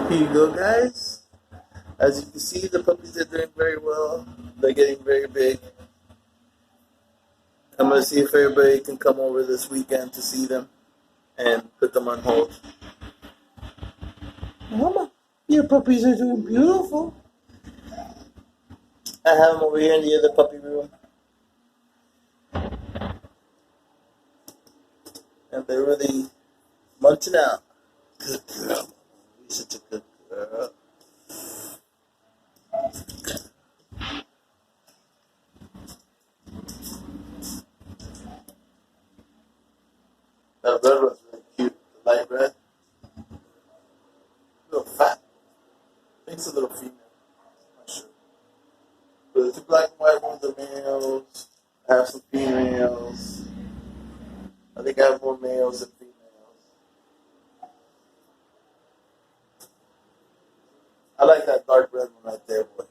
Here you go, guys. As you can see, the puppies are doing very well. They're getting very big. I'm going to see if everybody can come over this weekend to see them and put them on hold. Mama, your puppies are doing beautiful. I have them over here in the other puppy room. And they're really munching out. Good girl. You're such a good girl. That red one's really cute. The light red. A little fat. I think it's a little female. I'm not sure. But the two black and white ones are males. I have some females. I think I have more males than females. I like that dark red one right there, boy.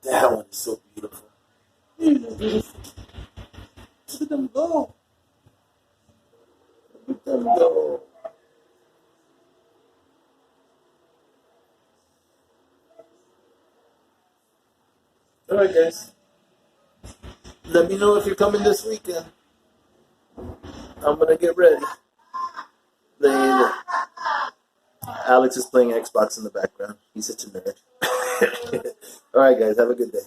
That one is so beautiful. Beautiful. Look at them go. Look at them go. Alright, guys. Let me know if you're coming this weekend. I'm gonna get ready. Then Alex is playing Xbox in the background. He's such a nerd. Alright, guys. Have a good day.